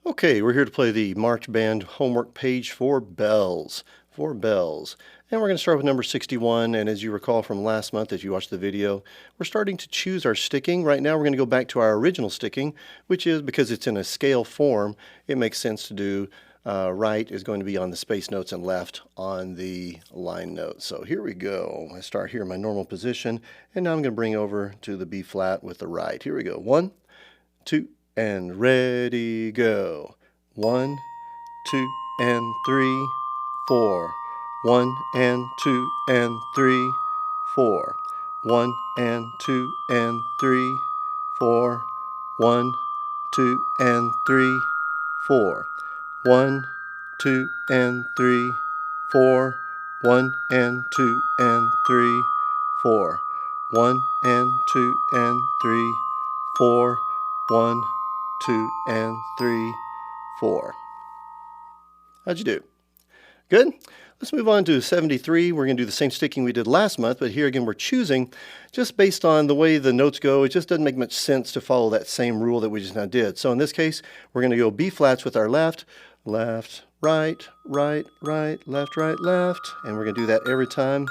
Okay, we're here to play the March Band homework page for bells. For bells. And we're going to start with number 61. And as you recall from last month, as you watched the video, we're starting to choose our sticking. Right now we're going to go back to our original sticking, which is because it's in a scale form, it makes sense to do right is going to be on the space notes and left on the line notes. So here we go. I start here in my normal position, and now I'm going to bring over to the B flat with the right. Here we go. 1, 2, and ready, go. 1, 2, and 3, 4. 1 and 2 and 3, 4. 1 and 2 and 3, 4. 1, 2 and 3, 4. 1, 2 and 3, 4. 1 and 2 and 3, 4. 1 and 2 and 3, 4. 1, 2 and 3, 4. How'd you do? Good? Let's move on to 73. We're going to do the same sticking we did last month, but here again we're choosing just based on the way the notes go. It just doesn't make much sense to follow that same rule that we just now did. So in this case, we're going to go B flats with our left, left, right, right, right, left, right, left, and we're going to do that every time.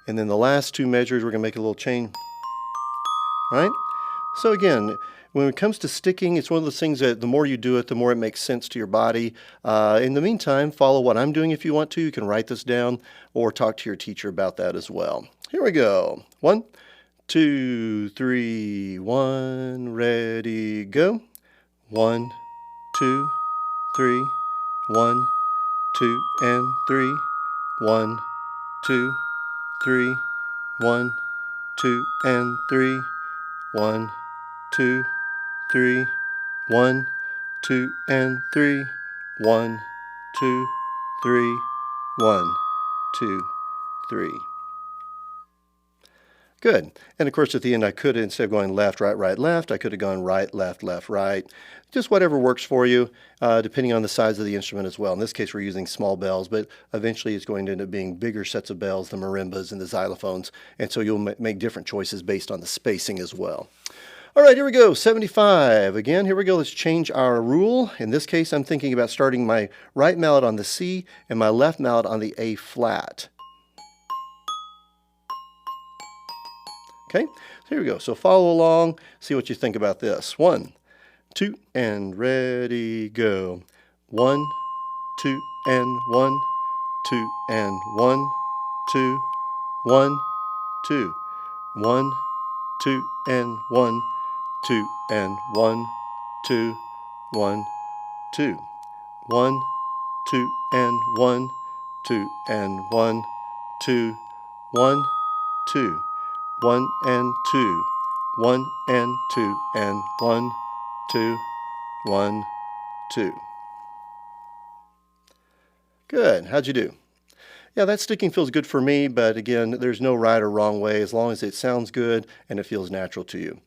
And then the last two measures, we're going to make a little chain, right? So again, when it comes to sticking, it's one of those things that the more you do it, the more it makes sense to your body. In the meantime, follow what I'm doing if you want to. You can write this down or talk to your teacher about that as well. Here we go. 1, 2, 3, 1, ready, go. 1, 2, 3, 1, 2, and 3, 1, 2, 3, 1, 2, and 3, 1, 2, 3, 1, 2, and 3, 1, 2, 3, 1, 2, 3. Good. And of course at the end I could, instead of going left, right, right, left, I could have gone right, left, left, right. Just whatever works for you, depending on the size of the instrument as well. In this case we're using small bells, but eventually it's going to end up being bigger sets of bells, the marimbas and the xylophones, and so you'll make different choices based on the spacing as well. All right, here we go, 75. Again, here we go, let's change our rule. In this case, I'm thinking about starting my right mallet on the C and my left mallet on the A flat. Okay, so here we go. So follow along, see what you think about this. 1, 2, and ready, go. 1, 2, and 1, 2, and 1, 2, 1, 2, 1, 2, and 1, 2, and 1, 2, 1, 2, 1, 2, and 1, 2, and 1, 2, 1, 2, 1 and 2, 1 and 2, and 1, 2, 1, 2. Good. How'd you do? Yeah, that sticking feels good for me, but again, there's no right or wrong way as long as it sounds good and it feels natural to you.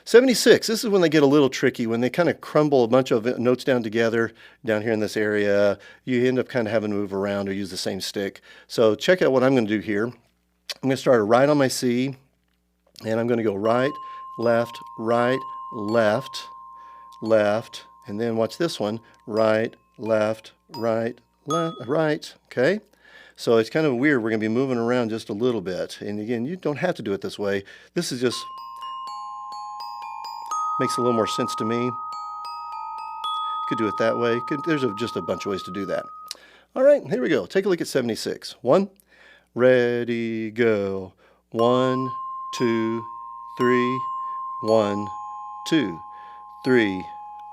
76, this is when they get a little tricky, when they kind of crumble a bunch of notes down together down here in this area. You end up kind of having to move around or use the same stick. So check out what I'm going to do here. I'm going to start right on my C, and I'm going to go right, left, left, and then watch this one, right, left, right, okay? So it's kind of weird. We're going to be moving around just a little bit. And again, you don't have to do it this way. This is just makes a little more sense to me. You could do it that way. There's just a bunch of ways to do that. All right, here we go. Take a look at 76. 1, ready, go. 1, 2, 3, 1, 2, 3,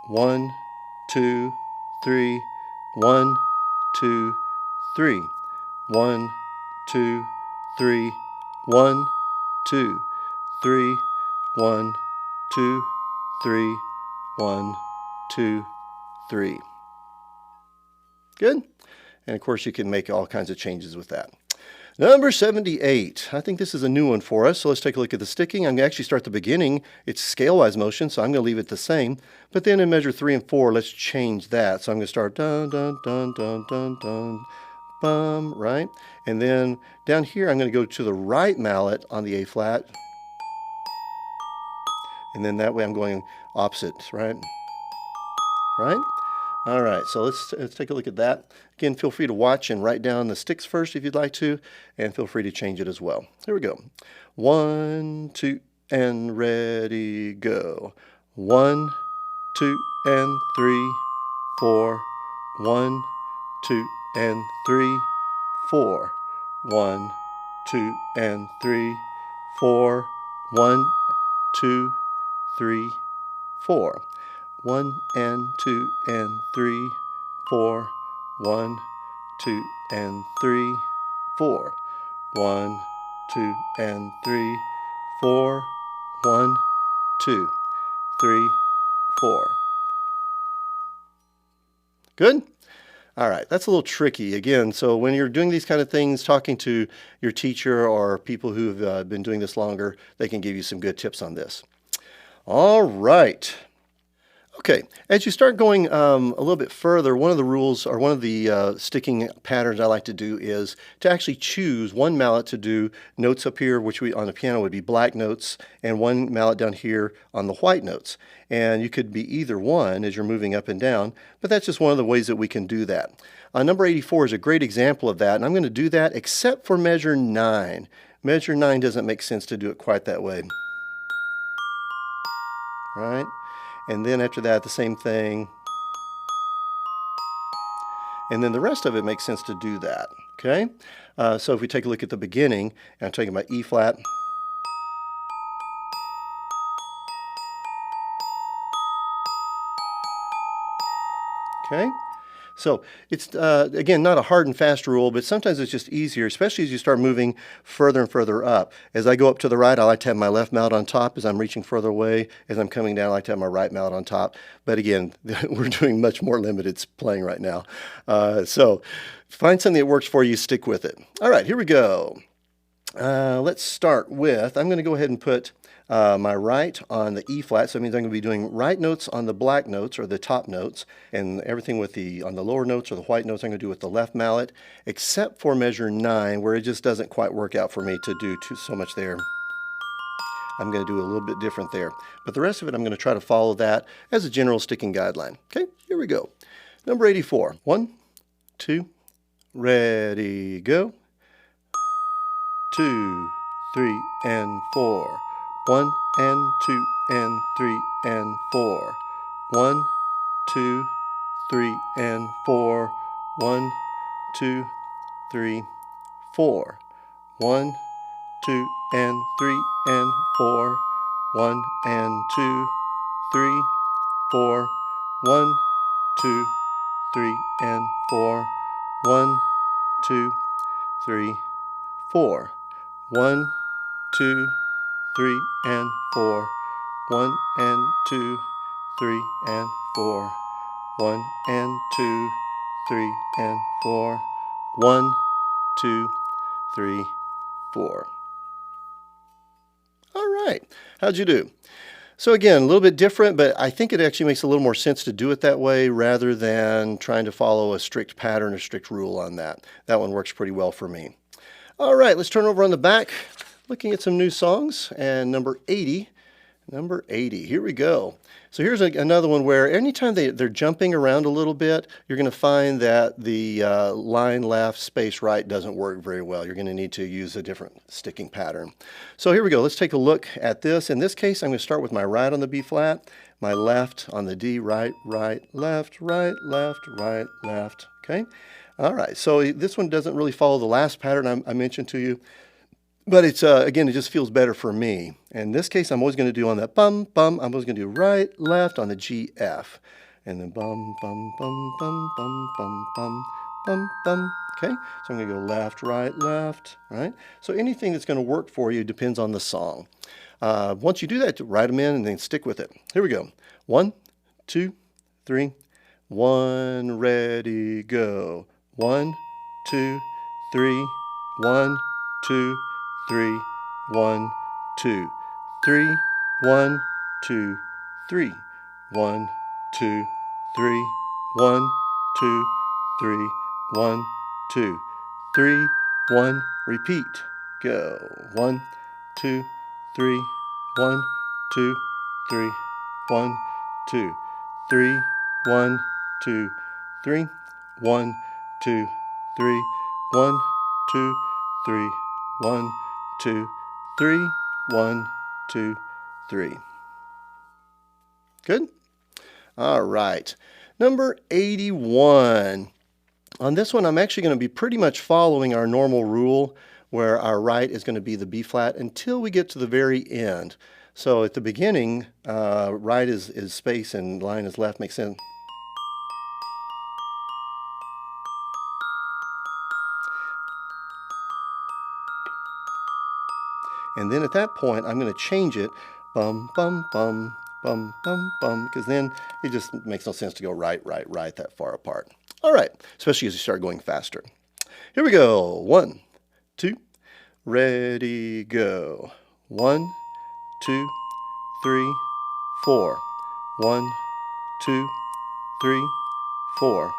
1, 2, 3, 1, 2, 3, 1, 2, 3, 1, 2, 3, 1, 2, 3, 1, 2, 3. Good. And of course you can make all kinds of changes with that. Number 78. I think this is a new one for us, so let's take a look at the sticking. I'm going to actually start the beginning. It's scale-wise motion, so I'm going to leave it the same. But then in measure 3 and 4, let's change that. So I'm going to start dun, dun, dun, dun, dun, dun, bum, right? And then down here, I'm going to go to the right mallet on the A flat. And then that way I'm going opposite, right? right? All right, so let's take a look at that. Again, feel free to watch and write down the sticks first if you'd like to, and feel free to change it as well. Here we go. 1, 2, and ready, go. 1, 2, and 3, 4. 1, 2, and 3, 4. 1, 2, and 3, 4. 1, 2, 3, 4. 1 and 2 and 3, 4. 1, 2 and 3, 4. 1, 2 and 3, 4. 1, 2, 3, 4. Good? All right, that's a little tricky again. So when you're doing these kind of things, talking to your teacher or people who've been doing this longer, they can give you some good tips on this. All right. Okay, as you start going a little bit further, one of the rules or one of the sticking patterns I like to do is to actually choose one mallet to do notes up here, which on the piano would be black notes, and one mallet down here on the white notes. And you could be either one as you're moving up and down, but that's just one of the ways that we can do that. Number 84 is a great example of that, and I'm going to do that except for measure 9. Measure 9 doesn't make sense to do it quite that way. Right? And then after that, the same thing. And then the rest of it makes sense to do that, okay? So if we take a look at the beginning, and I'm talking about E flat, okay? So it's, again, not a hard and fast rule, but sometimes it's just easier, especially as you start moving further and further up. As I go up to the right, I like to have my left mallet on top. As I'm reaching further away, as I'm coming down, I like to have my right mallet on top. But again, we're doing much more limited playing right now. So find something that works for you, stick with it. All right, here we go. Let's start with, I'm going to go ahead and put my right on the E flat, so that means I'm going to be doing right notes on the black notes or the top notes, and everything with on the lower notes or the white notes I'm going to do with the left mallet, except for measure 9 where it just doesn't quite work out for me to do so much there. I'm going to do a little bit different there, but the rest of it I'm going to try to follow that as a general sticking guideline. Okay, here we go. Number 84. 1, 2, ready, go. 2, 3, and 4. 1 and 2 and 3 and 4. 1, 2, 3 and 4. 1, 2, 3, 4. 1, 2 and 3 and 4. 1 and 2, 3, 4. 1, 2, 3 and 4. 1, 2, 3, 4. 1, 2, 3 and 4. 1 and 2, 3 and 4. 1 and 2, 3 and 4. 1, 2, 3, 4. All right. How'd you do? So again, a little bit different, but I think it actually makes a little more sense to do it that way rather than trying to follow a strict pattern or strict rule on that. That one works pretty well for me. All right, let's turn over on the back, looking at some new songs, and number 80, here we go. So here's another one where anytime they're jumping around a little bit, you're going to find that the line left, space right doesn't work very well. You're going to need to use a different sticking pattern. So here we go. Let's take a look at this. In this case, I'm going to start with my right on the B flat, my left on the D, right, right, left, right, left, right, left, okay? All right, so this one doesn't really follow the last pattern I mentioned to you, but it's, again, it just feels better for me. In this case, I'm always going to do on that bum, bum, I'm always going to do right, left on the G, F, and then bum, bum, bum, bum, bum, bum, bum, bum, bum, okay? So I'm going to go left, right, right? So anything that's going to work for you depends on the song. Once you do that, write them in and then stick with it. Here we go. 1, 2, 3, 1, ready, go. 1, 2, 3, 1, 2, 3, 1, 2, 3, 1, 2, 3, 1, 2, 3, 1, 2, 3, 1, 2, 3, 1, repeat, go. 1, 2, 3, 1, 2, 3, 1, 2, 3, 1, 2, 3, 1, 2, 3, 1, 2, 3, 1, 2, 3, 1, 2, 3. Good? All right. Number 81. On this one, I'm actually going to be pretty much following our normal rule where our right is going to be the B flat until we get to the very end. So at the beginning, right is space and line is left, makes sense. And then at that point, I'm going to change it, bum, bum, bum, bum, bum, bum, because then it just makes no sense to go right, right, right that far apart. All right, especially as you start going faster. Here we go. 1, 2, ready, go. 1, 2, 3, 4. 1, 2, 3, 4.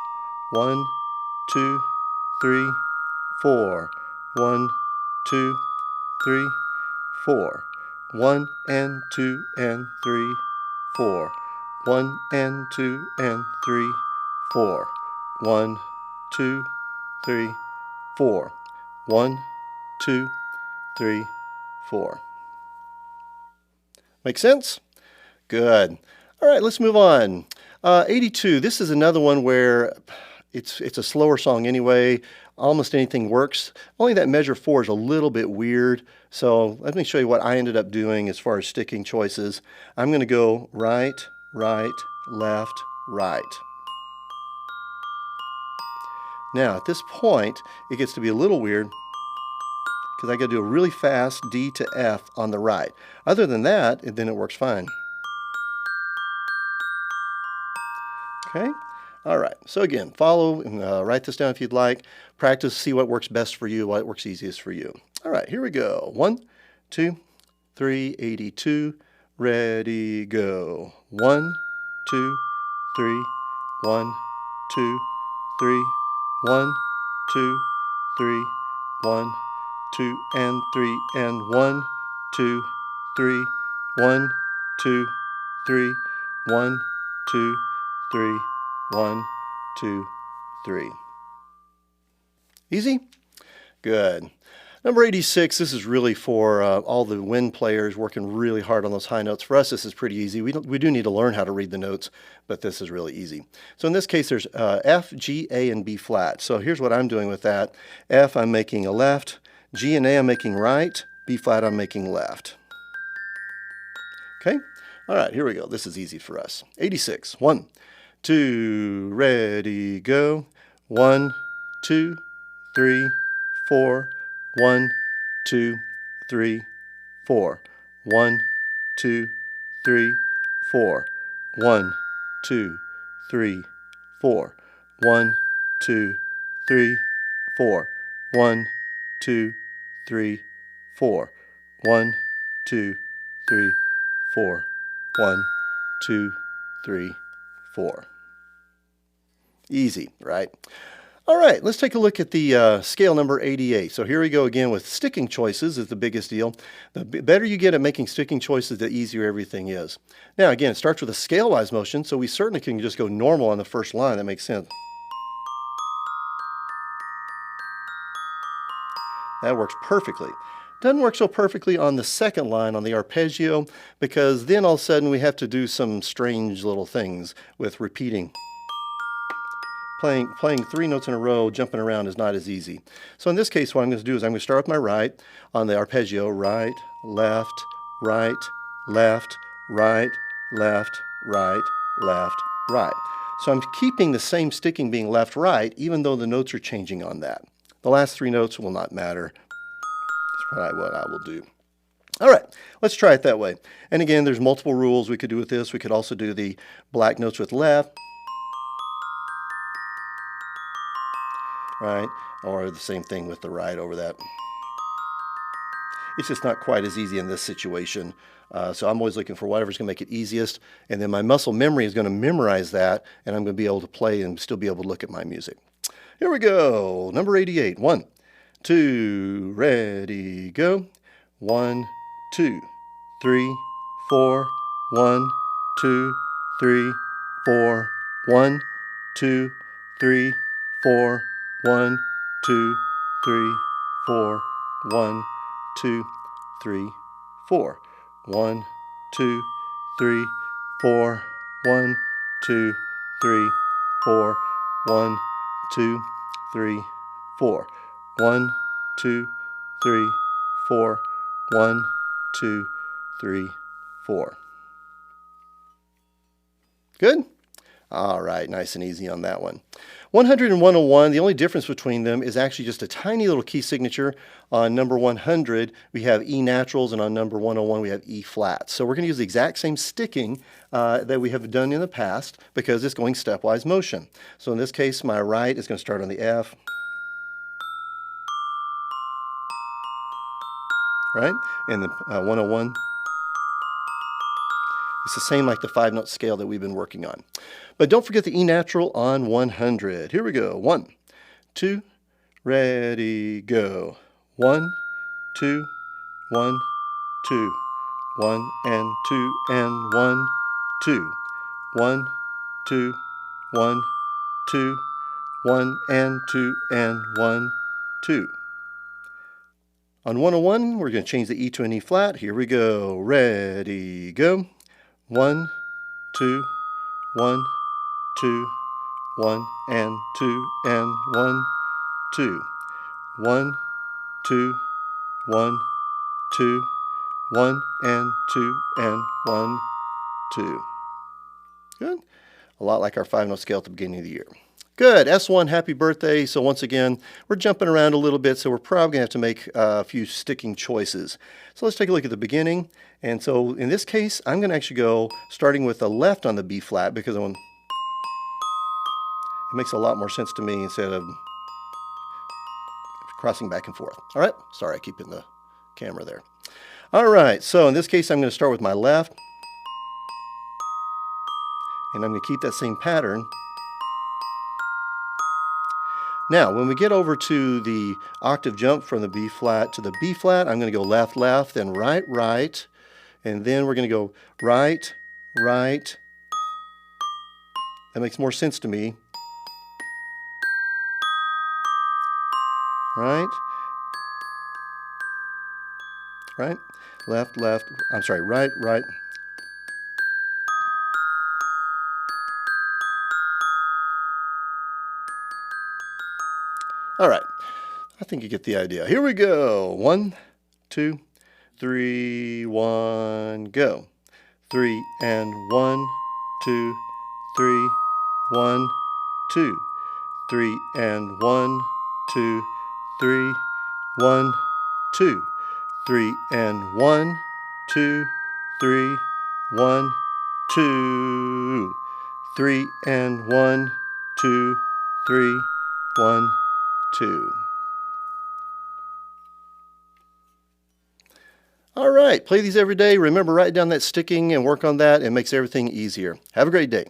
1, 2, 3, 4. 1, 2, 3, 4. 1 and 2 and 3, 4. 1 and 2 and 3, 4. 1, 2, 3, 4. 1, 2, 3, 4. Make sense? Good. All right, let's move on. 82. This is another one where it's a slower song anyway. Almost anything works. Only that measure 4 is a little bit weird. So let me show you what I ended up doing as far as sticking choices. I'm going to go right, right, left, right. Now at this point, it gets to be a little weird because I got to do a really fast D to F on the right. Other than that, then it works fine. Okay? All right. So again, follow and write this down if you'd like. Practice, see what works best for you, what works easiest for you. All right, here we go. 1, 2, 3, 82. Ready, go. 1, 2, 3, 1, 2, 3, 1, 2, 3, 1, 2, and 3, and 1, 2, 3, 1, 2, 3, 1, 2, 3, 1, 2, 3. Easy? Good. Number 86, this is really for all the wind players working really hard on those high notes. For us, this is pretty easy. We do need to learn how to read the notes, but this is really easy. So in this case, there's F, G, A, and B flat. So here's what I'm doing with that. F, I'm making a left. G and A, I'm making right. B flat, I'm making left. Okay? All right, here we go. This is easy for us. 86. 1, 2, ready, go. 1, 2, 3, 4. 1, 2, 3, 4. 1, 2, 3, 4. 1, 2, 3, 4. 1, 2, 3, 4. 1, 2, 3, 4. 1, 2, 3, 4. 1, 2, 3, 4. Easy, right? All right, let's take a look at the scale number 88. So here we go again with sticking choices is the biggest deal. The better you get at making sticking choices, the easier everything is. Now again, it starts with a scale-wise motion, so we certainly can just go normal on the first line. That makes sense. That works perfectly. Doesn't work so perfectly on the second line on the arpeggio because then all of a sudden we have to do some strange little things with repeating. Playing 3 notes in a row, jumping around is not as easy. So in this case, what I'm going to do is I'm going to start with my right on the arpeggio, right, left, right, left, right, left, right, left, right. So I'm keeping the same sticking being left, right, even though the notes are changing on that. The last 3 notes will not matter. That's what I will do. All right, let's try it that way. And again, there's multiple rules we could do with this. We could also do the black notes with left, right, or the same thing with the right over that. It's just not quite as easy in this situation. So I'm always looking for whatever's going to make it easiest. And then my muscle memory is going to memorize that, and I'm going to be able to play and still be able to look at my music. Here we go. Number 88. 1, 2, ready, go. 1, 2, 3, 4. 1, 2, 3, 4. 1, 2, 3, 4, 1, 2, 3, 4, 1, 2, 3, 4, 1, 2, 3, 4, 1, 2, 3, 4, 1, 2, 3, 4, 1, 2, 3, 4, 1, 2, 3, 4. Good? All right, nice and easy on that one. 100 and 101, the only difference between them is actually just a tiny little key signature. On number 100, we have E naturals, and on number 101, we have E flats. So we're going to use the exact same sticking that we have done in the past because it's going stepwise motion. So in this case, my right is going to start on the F, right? And the 101, it's the same like the 5-note scale that we've been working on. But don't forget the E natural on 100. Here we go. 1, 2, ready, go. 1, 2, 1, 2, 1 and 2 and 1, 2, 1, 2, 1, 2, 1 and 2 and 1, 2. On 101, we're going to change the E to an E flat. Here we go. Ready, go. 1, 2, 1, 2, 1 and 2 and 1, 2. 1, 2, 1, 2, 1 and 2 and 1, 2. Good. A lot like our 5-note scale at the beginning of the year. Good. S1, happy birthday. So once again, we're jumping around a little bit, so we're probably going to have to make a few sticking choices. So let's take a look at the beginning. And so in this case, I'm going to actually go starting with the left on the B flat because it makes a lot more sense to me instead of crossing back and forth. All right. Sorry, I keep in the camera there. All right. So in this case, I'm going to start with my left. And I'm going to keep that same pattern. Now, when we get over to the octave jump from the B flat to the B flat, I'm going to go left, left, then right, right, and then we're going to go right, right. That makes more sense to me. Right, right, left, left, I'm sorry, right, right. All right, I think you get the idea. Here we go. 1, 2, 3, 1, go. 3 and 1, 2, 3, 1, 2, 3 and 1, 2, 3, 1, 2, 3 and 1, 2, 3, 1, 2, 3 and 1, 2, 3, 1, 2. All right, play these every day. Remember, write down that sticking and work on that. It makes everything easier. Have a great day.